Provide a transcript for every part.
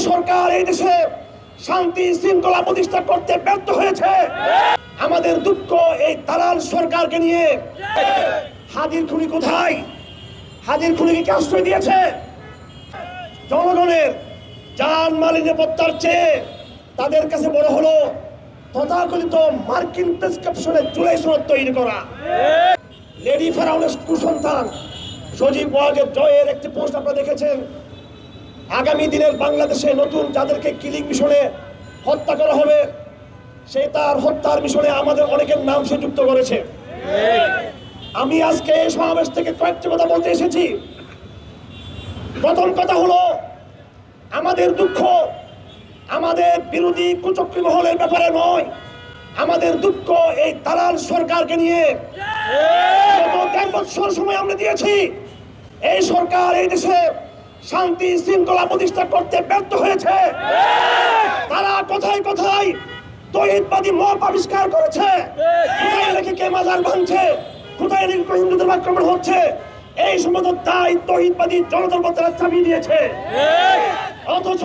সরকার এই দেশে শান্তি শৃঙ্খলা প্রতিষ্ঠা করতে ব্যর্থ হয়েছে। আমাদের দুঃখ এই দালাল সরকারকে নিয়ে। হাদির খুনি কোথায়? হাদির খুনিকে কে আশ্রয় দিয়েছে? জনগণের জান মালের নিরাপত্তার চেয়ে তাদের কাছে বড় হলো তথাকথিত মার্কিন প্রেসক্রিপশনে জুলাই সনদ তৈরি করা। লেডি ফেরাউনের কুসন্তান সজীব ওয়াজেদ জয়ের একটি পোস্ট আপনারা দেখেছেন। আগামী দিনের বাংলাদেশে নতুন যাদেরকে কিলিং মিশনে হত্যা করা হবে, সে তার হত্যার মিশনে আমাদের অনেকের নাম সে যুক্ত করেছে। আমি আজকে এই সমাবেশ থেকে কয়েকটি কথা বলতে এসেছি। প্রথম কথা হলো, আমাদের দুঃখ আমাদের বিরোধী কুচক্রী মহলের ব্যাপারে নয়, আমাদের দুঃখ এই দালাল সরকারকে নিয়ে। গত ১.৫ বছর সময় আমরা দিয়েছি। এই সরকার এই দেশে শান্তি শৃঙ্খলা প্রতিষ্ঠা করতে ব্যর্থ হয়েছে। তারা কোথায় কোথায় তৌহিদবাদী মব আবিষ্কার করেছে, কোথায় রেখে কে মাজার ভাঙছে, কোথায় রেখে হিন্দুদের আক্রমণ হচ্ছে, এই সমস্ত দায় তৌহিদবাদী জনতার মধ্যে চাপিয়ে দিয়েছে। অথচ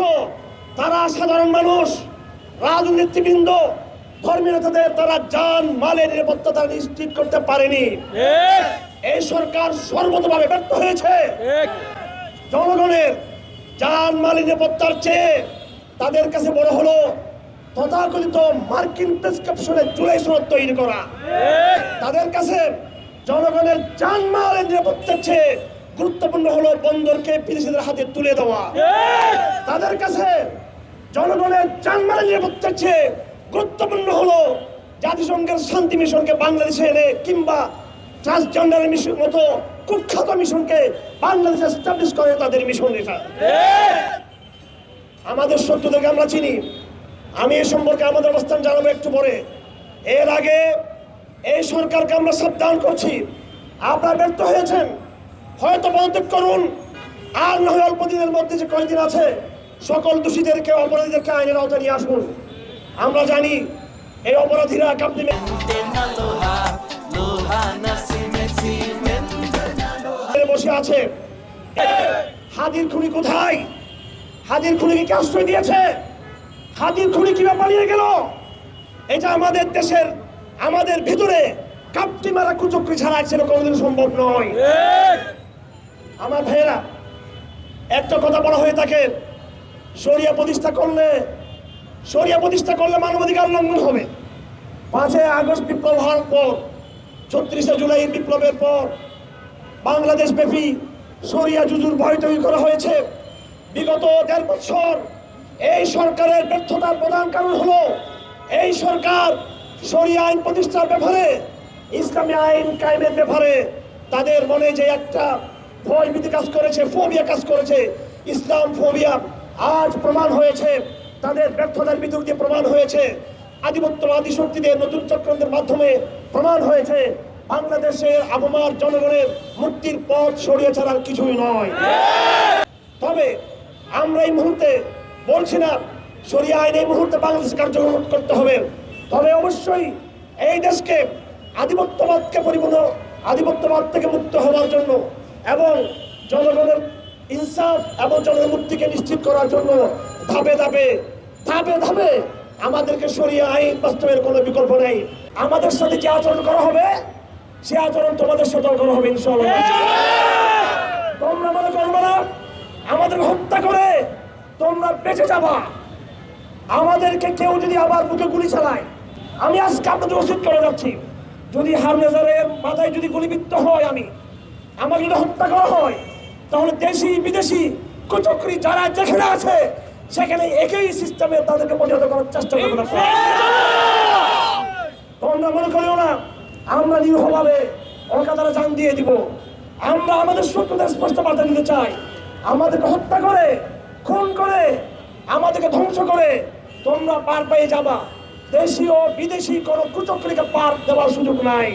তারা সাধারণ মানুষ, রাজনীতিবৃন্দ, ধর্মীয় নেতাদের তারা জান মালের নিরাপত্তা তারা নিশ্চিত করতে পারেনি। এই সরকার সর্বতভাবে ব্যর্থ হয়েছে। জনগণের জান মালের নিরাপত্তার চেয়ে তাদের কাছে বড় হলো তথাকথিত মার্কিন প্রেসক্রিপশনে জুলাই সনদ তৈরি করা। তাদের কাছে জনগণের জান মালের নিরাপত্তার চেয়ে গুরুত্বপূর্ণ হলো বন্দরকে বিদেশিদের হাতে তুলে দেওয়া। তাদের কাছে জনগণের জান মালের নিরাপত্তার চেয়ে গুরুত্বপূর্ণ হলো জাতিসংঘের শান্তি মিশনকে বাংলাদেশে এনে, কিংবা ট্রান্সজেন্ডার মিশন মতো কুখ্যাত মিশনকে বাংলাদেশে এস্টাবলিশ করে তাদের মিশন। এটা আমাদের শত্রুদেরকে আমরা চিনি। আমি এ সম্পর্কে আমাদের অবস্থান জানাবো একটু পরে। এর আগে এই সরকারকে আমরা সাবধান করছি, আপনারা ব্যর্থ হয়েছেন, হয়তো পদত্যাগ করুন, আর না হয় অল্প দিনের মধ্যে যে কয়েকদিন আছে সকল দোষীদেরকে অপরাধীদেরকে আইনের আওতায় নিয়ে আসুন। আমরা জানি এই অপরাধীরা কাপড়ি বসে আছে। হাদির খুনি কোথায়? হাদির খুনিকে কে আশ্রয় দিয়েছে? হাদির খুনি কিভাবে পালিয়ে গেল? এটা আমাদের দেশের, আমাদের ভিতরে কাপটি মারা কুচক্রি ছাড়া সেটা কোনোদিন সম্ভব নয়। আমার ভাইয়েরা, একটা কথা বলা হয়ে থাকে, শরিয়া প্রতিষ্ঠা করলে মানবাধিকার লঙ্ঘন হবে। 5ই আগস্ট বিপ্লব হওয়ার পর, 36শে জুলাই বিপ্লবের পর বাংলাদেশ ব্যাপী শরিয়া জুজুর ভয় তৈরি করা হয়েছে। বিগত 1.5 বছর এই সরকারের ব্যর্থতার প্রধান কারণ হলো এই সরকার শরিয়া আইন প্রতিষ্ঠার ব্যাপারে, ইসলামী আইন কায়েমের ব্যাপারে তাদের মনে যে একটা ভয়ভীতি কাজ করেছে, ফোবিয়া কাজ করেছে, ইসলাম ফোবিয়া, আজ প্রমাণ হয়েছে। তাদের ব্যর্থতার ভিতর দিয়ে প্রমাণ হয়েছে, আধিপত্যবাদী শক্তিদের নতুন চক্রান্তের মাধ্যমে প্রমাণ হয়েছে বাংলাদেশের আবমার জনগণের মুক্তির পথ সরিয়ে ছাড়ার কিছুই নয়। তবে আমরা এই মুহূর্তে বলছি না শরিয়া আইন এই মুহূর্তে বাংলাদেশ কার্যকর করতে হবে। তবে অবশ্যই এই দেশকে আধিপত্যবাদ থেকে মুক্ত হওয়ার জন্য এবং জনগণের ইনসাফ এবং জনগণের মুক্তিকে নিশ্চিত করার জন্য ধাপে ধাপে আমাদেরকে শরিয়া আইন বাস্তবের কোনো বিকল্প নেই। আমাদের সাথে যে আচরণ করা হবে সে আচরণ তোমাদের সাথেও করা হবে ইনশাআল্লাহ। তোমরা মনে করবে না আমাদের হত্যা করে তোমরা বেঁচে যাবা। আমাদেরকে কেউ যদি আবার বুকে গুলি চালায়, আমি আজকে আপনাদের ওসিয়ত করে যাচ্ছি, যদি হারমেজারের মাথায় যদি গুলিবিদ্ধ হয়, আমাকে যদি হত্যা করা হয়, তাহলে দেশি বিদেশি কুচক্রী যারা যেখানে আছে সেখানে একই সিস্টেমে তাদেরকে প্রতিহত করার চেষ্টা করবে। তোমরা মনে করিও না আমরা নিরীহভাবে অকাতরে জান দিয়ে দিব। আমরা আমাদের শত্রুদের স্পষ্ট বার্তা দিতে চাই, আমাদেরকে হত্যা করে, খুন করে, আমাদেরকে ধ্বংস করে তোমরা পার পেয়ে যাবা। দেশি ও বিদেশি কোনো কুচক্রীকে পার দেওয়ার সুযোগ নাই।